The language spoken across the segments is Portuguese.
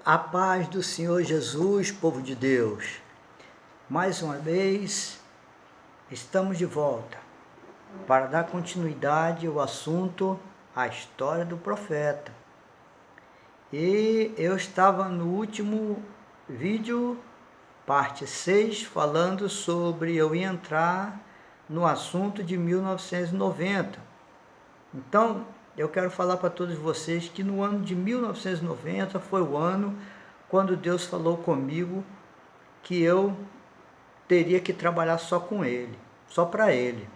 A paz do Senhor Jesus, povo de Deus. Mais uma vez, estamos de volta para dar continuidade ao assunto, a história do profeta. E eu estava no último vídeo, parte 6, falando sobre eu ia entrar no assunto de 1990. Então, eu quero falar para todos vocês que no ano de 1990 foi o ano quando Deus falou comigo que eu teria que trabalhar só com Ele, só para Ele.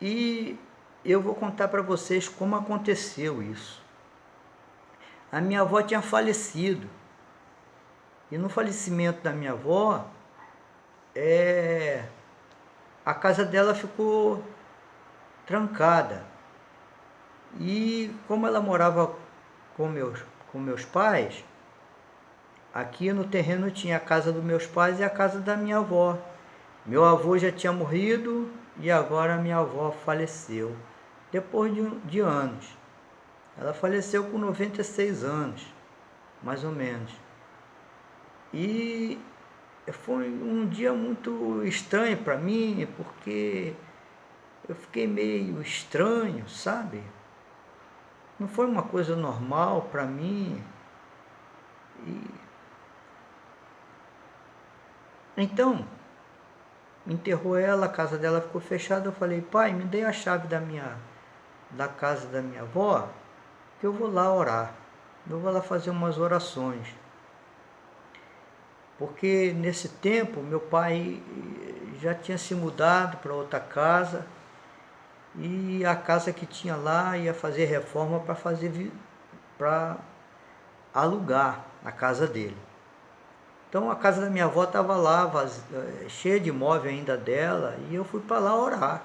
E eu vou contar para vocês como aconteceu isso. A minha avó tinha falecido. E no falecimento da minha avó, a casa dela ficou trancada. E como ela morava com meus pais, aqui no terreno tinha a casa dos meus pais e a casa da minha avó. Meu avô já tinha morrido e agora minha avó faleceu, depois de anos. Ela faleceu com 96 anos, mais ou menos. E foi um dia muito estranho para mim, porque eu fiquei meio estranho, sabe? Não foi uma coisa normal para mim. Então, enterrou ela, a casa dela ficou fechada. Eu falei: pai, me dê a chave da casa da minha avó, que eu vou lá orar. Eu vou lá fazer umas orações. Porque nesse tempo meu pai já tinha se mudado para outra casa, e a casa que tinha lá ia fazer reforma para alugar a casa dele. Então a casa da minha avó estava lá, cheia de móvel ainda dela, e eu fui para lá orar.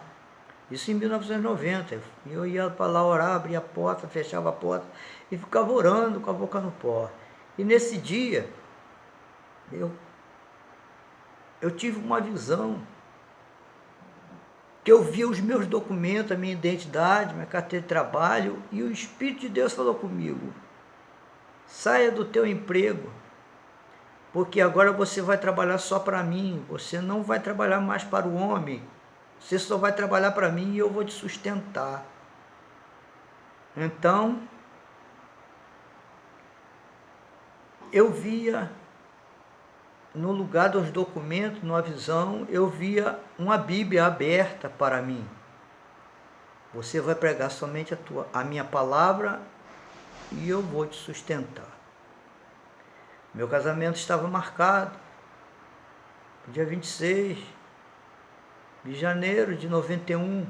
Isso em 1990. Eu ia para lá orar, abria a porta, fechava a porta e ficava orando com a boca no pó. E nesse dia, eu tive uma visão, que eu via os meus documentos, a minha identidade, minha carteira de trabalho, e o Espírito de Deus falou comigo: saia do teu emprego, porque agora você vai trabalhar só para mim, você não vai trabalhar mais para o homem, você só vai trabalhar para mim e eu vou te sustentar. Então, eu via, no lugar dos documentos, numa visão, eu via uma Bíblia aberta para mim. Você vai pregar somente a minha palavra e eu vou te sustentar. Meu casamento estava marcado dia 26 de janeiro de 91.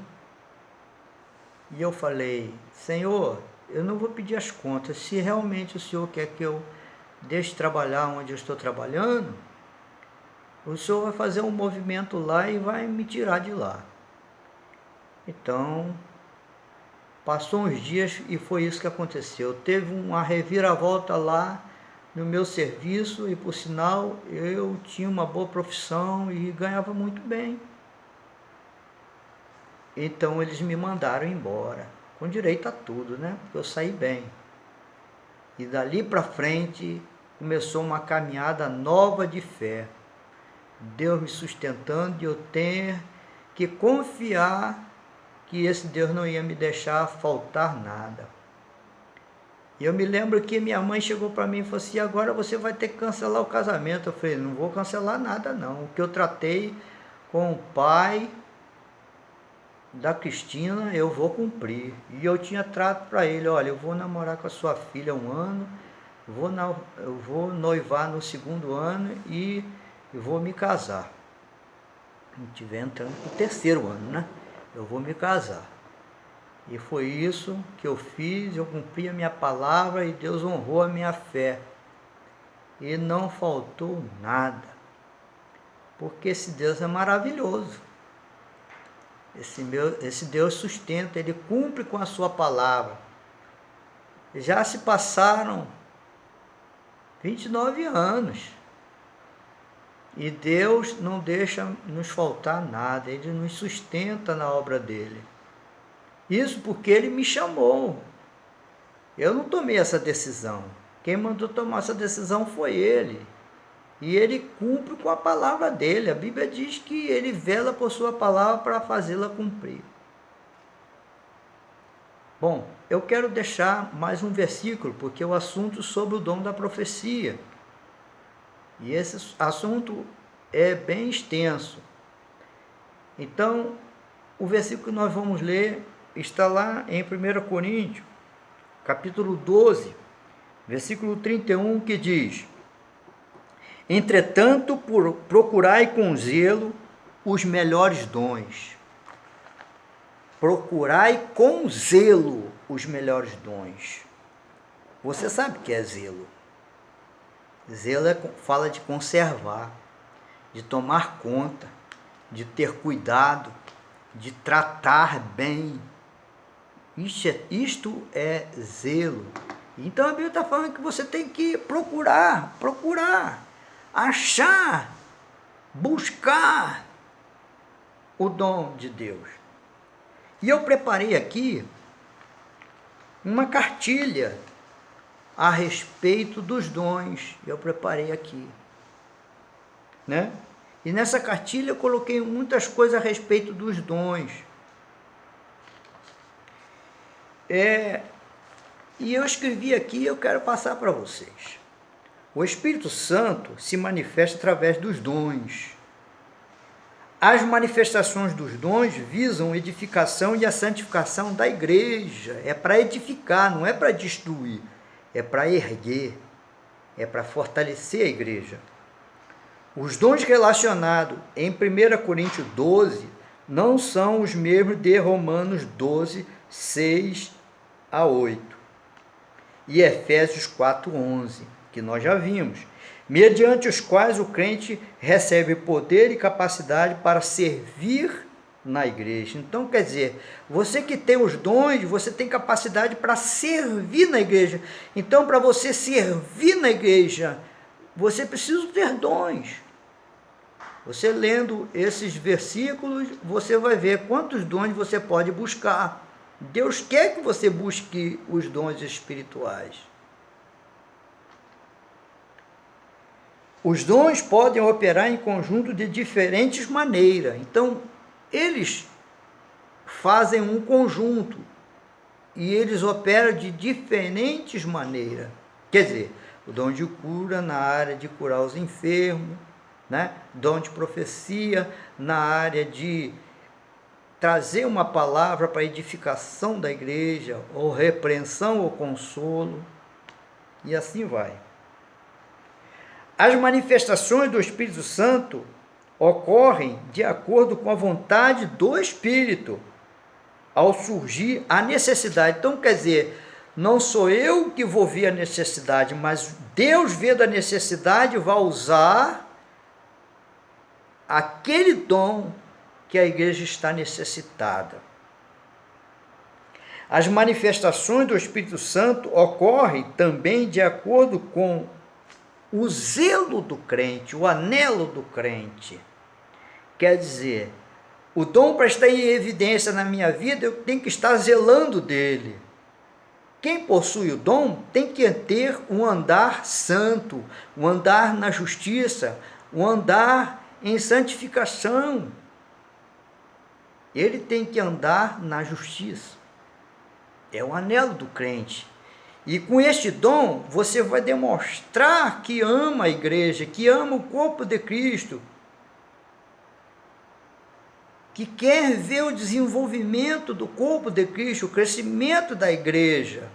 E eu falei: Senhor, eu não vou pedir as contas. Se realmente o Senhor quer que eu deixe de trabalhar onde eu estou trabalhando, o Senhor vai fazer um movimento lá e vai me tirar de lá. Então, passou uns dias e foi isso que aconteceu. Teve uma reviravolta lá no meu serviço, e por sinal eu tinha uma boa profissão e ganhava muito bem. Então eles me mandaram embora, com direito a tudo, né? Porque eu saí bem. E dali para frente começou uma caminhada nova de fé. Deus me sustentando, e eu ter que confiar que esse Deus não ia me deixar faltar nada. E eu me lembro que minha mãe chegou para mim e falou assim: agora você vai ter que cancelar o casamento. Eu falei: não vou cancelar nada não. O que eu tratei com o pai da Cristina, eu vou cumprir. E eu tinha trato para ele: olha, eu vou namorar com a sua filha 1 ano, eu vou noivar no 2º ano e vou me casar. A gente estiver entrando no 3º ano, né? Eu vou me casar. E foi isso que eu fiz, eu cumpri a minha palavra e Deus honrou a minha fé. E não faltou nada, porque esse Deus é maravilhoso. Esse Deus sustenta, Ele cumpre com a sua palavra. Já se passaram 29 anos. E Deus não deixa nos faltar nada, Ele nos sustenta na obra dEle. Isso porque Ele me chamou. Eu não tomei essa decisão. Quem mandou tomar essa decisão foi ele. E ele cumpre com a palavra dele. A Bíblia diz que ele vela por sua palavra para fazê-la cumprir. Bom, eu quero deixar mais um versículo, porque é o assunto sobre o dom da profecia. E esse assunto é bem extenso. Então, o versículo que nós vamos ler está lá em 1 Coríntios, capítulo 12, versículo 31, que diz: entretanto, procurai com zelo os melhores dons. Procurai com zelo os melhores dons. Você sabe o que é zelo? Zelo fala de conservar, de tomar conta, de ter cuidado, de tratar bem. Isto é zelo. Então a Bíblia está falando que você tem que procurar, achar, buscar o dom de Deus. E eu preparei aqui uma cartilha a respeito dos dons. Eu preparei aqui, né? E nessa cartilha eu coloquei muitas coisas a respeito dos dons. E eu escrevi aqui, eu quero passar para vocês. O Espírito Santo se manifesta através dos dons. As manifestações dos dons visam a edificação e a santificação da igreja. É para edificar, não é para destruir. É para erguer, é para fortalecer a igreja. Os dons relacionados em 1 Coríntios 12 não são os mesmos de Romanos 12, 6 a 8 e Efésios 4, 11, que nós já vimos, mediante os quais o crente recebe poder e capacidade para servir na igreja. Então, quer dizer, você que tem os dons, você tem capacidade para servir na igreja. Então, para você servir na igreja, você precisa ter dons. Você lendo esses versículos, você vai ver quantos dons você pode buscar. Deus quer que você busque os dons espirituais. Os dons podem operar em conjunto de diferentes maneiras. Então, eles fazem um conjunto e eles operam de diferentes maneiras. Quer dizer, o dom de cura na área de curar os enfermos, né? Dom de profecia na área de trazer uma palavra para a edificação da igreja, ou repreensão ou consolo, e assim vai. As manifestações do Espírito Santo ocorrem de acordo com a vontade do Espírito, ao surgir a necessidade. Então, quer dizer, não sou eu que vou ver a necessidade, mas Deus, vendo a necessidade, vai usar aquele dom que a igreja está necessitada. As manifestações do Espírito Santo ocorrem também de acordo com o zelo do crente, o anelo do crente. Quer dizer, o dom para estar em evidência na minha vida, eu tenho que estar zelando dele. Quem possui o dom tem que ter um andar santo, um andar na justiça, um andar em santificação. Ele tem que andar na justiça. É o anelo do crente. E com este dom, você vai demonstrar que ama a igreja, que ama o corpo de Cristo, que quer ver o desenvolvimento do corpo de Cristo, o crescimento da igreja.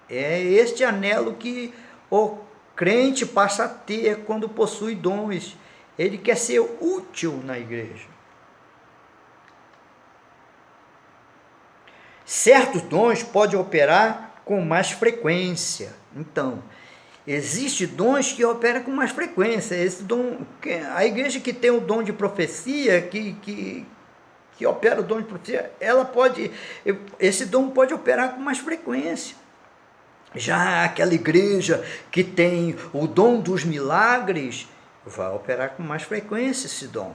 É este anelo que o crente passa a ter quando possui dons. Ele quer ser útil na igreja. Certos dons podem operar com mais frequência. Então, existem dons que operam com mais frequência. Esse dom, a igreja que tem o dom de profecia, que opera o dom de profecia, esse dom pode operar com mais frequência. Já aquela igreja que tem o dom dos milagres, vai operar com mais frequência esse dom.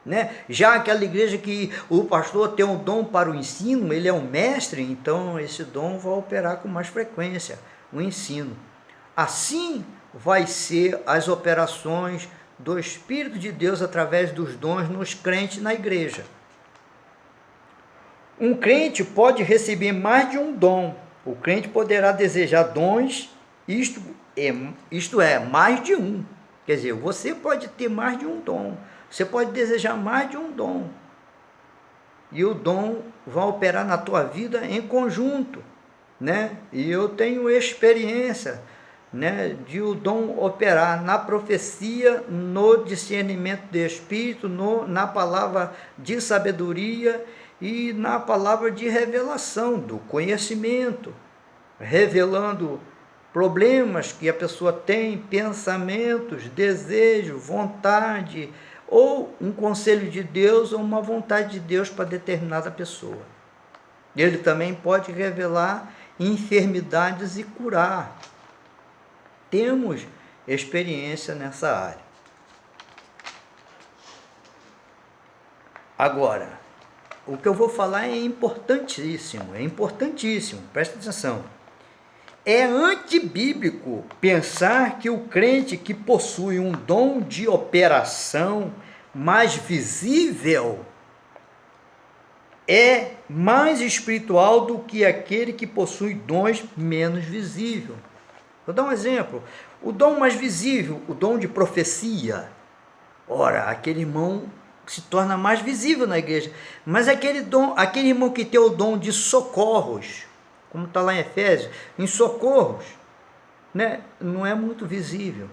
Né? Já aquela igreja que o pastor tem um dom para o ensino, ele é um mestre, então esse dom vai operar com mais frequência, o ensino. Assim vai ser as operações do Espírito de Deus através dos dons nos crentes na igreja. Um crente pode receber mais de um dom. O crente poderá desejar dons, isto é, mais de um. Quer dizer, você pode ter mais de um dom. Você pode desejar mais de um dom. E o dom vai operar na tua vida em conjunto, né? E eu tenho experiência, né, de o dom operar na profecia, no discernimento de espírito, na palavra de sabedoria e na palavra de revelação, do conhecimento, revelando problemas que a pessoa tem, pensamentos, desejo, vontade, ou um conselho de Deus ou uma vontade de Deus para determinada pessoa. Ele também pode revelar enfermidades e curar. Temos experiência nessa área. Agora, o que eu vou falar é importantíssimo, presta atenção. É antibíblico pensar que o crente que possui um dom de operação mais visível é mais espiritual do que aquele que possui dons menos visíveis. Vou dar um exemplo. O dom mais visível, o dom de profecia. Ora, aquele irmão se torna mais visível na igreja. Mas aquele irmão que tem o dom de socorros, como está lá em Efésios, em socorros, né, não é muito visível.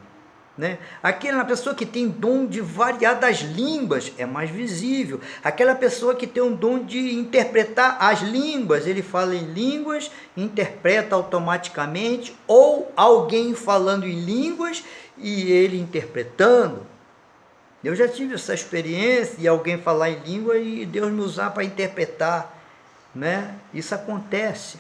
Né? Aquela pessoa que tem dom de variadas línguas é mais visível. Aquela pessoa que tem um dom de interpretar as línguas, ele fala em línguas, interpreta automaticamente, ou alguém falando em línguas e ele interpretando. Eu já tive essa experiência de alguém falar em língua e Deus me usar para interpretar, né? Isso acontece.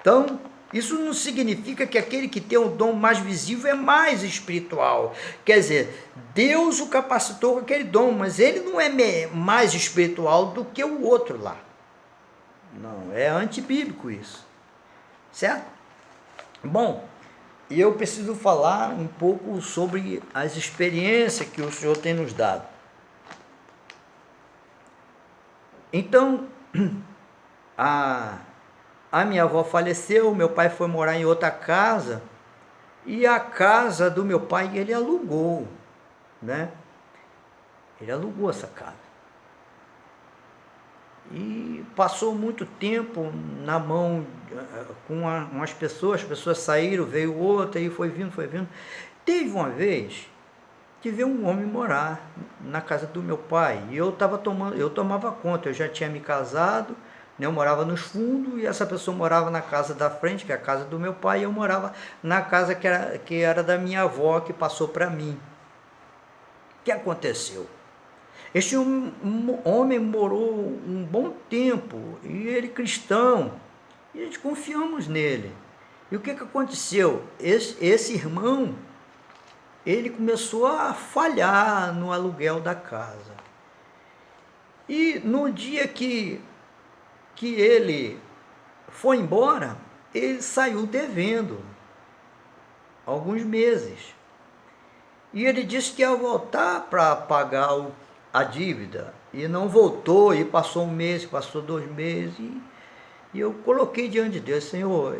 Então, isso não significa que aquele que tem o dom mais visível é mais espiritual. Quer dizer, Deus o capacitou com aquele dom, mas ele não é mais espiritual do que o outro lá. Não, é antibíblico isso. Certo? Bom, eu preciso falar um pouco sobre as experiências que o Senhor tem nos dado. Então, a minha avó faleceu, meu pai foi morar em outra casa, e a casa do meu pai ele alugou, né? Ele alugou essa casa. E passou muito tempo na mão com umas pessoas, as pessoas saíram, veio outra, e foi vindo. Teve uma vez que veio um homem morar na casa do meu pai, e eu tomava conta, eu já tinha me casado, eu morava nos fundos, e essa pessoa morava na casa da frente, que é a casa do meu pai, e eu morava na casa que era da minha avó, que passou para mim. O que aconteceu? Este homem morou um bom tempo, e ele cristão, e a gente confiamos nele. E o que aconteceu? Esse irmão, ele começou a falhar no aluguel da casa. E no dia que ele foi embora, ele saiu devendo alguns meses. E ele disse que ia voltar para pagar a dívida. E não voltou, e passou um mês, passou 2 meses. E eu coloquei diante de Deus: Senhor,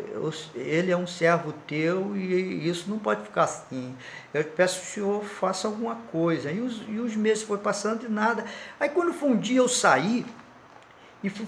ele é um servo teu e isso não pode ficar assim. Eu peço que o Senhor faça alguma coisa. E os meses foram passando e nada. Aí quando foi um dia eu saí e fui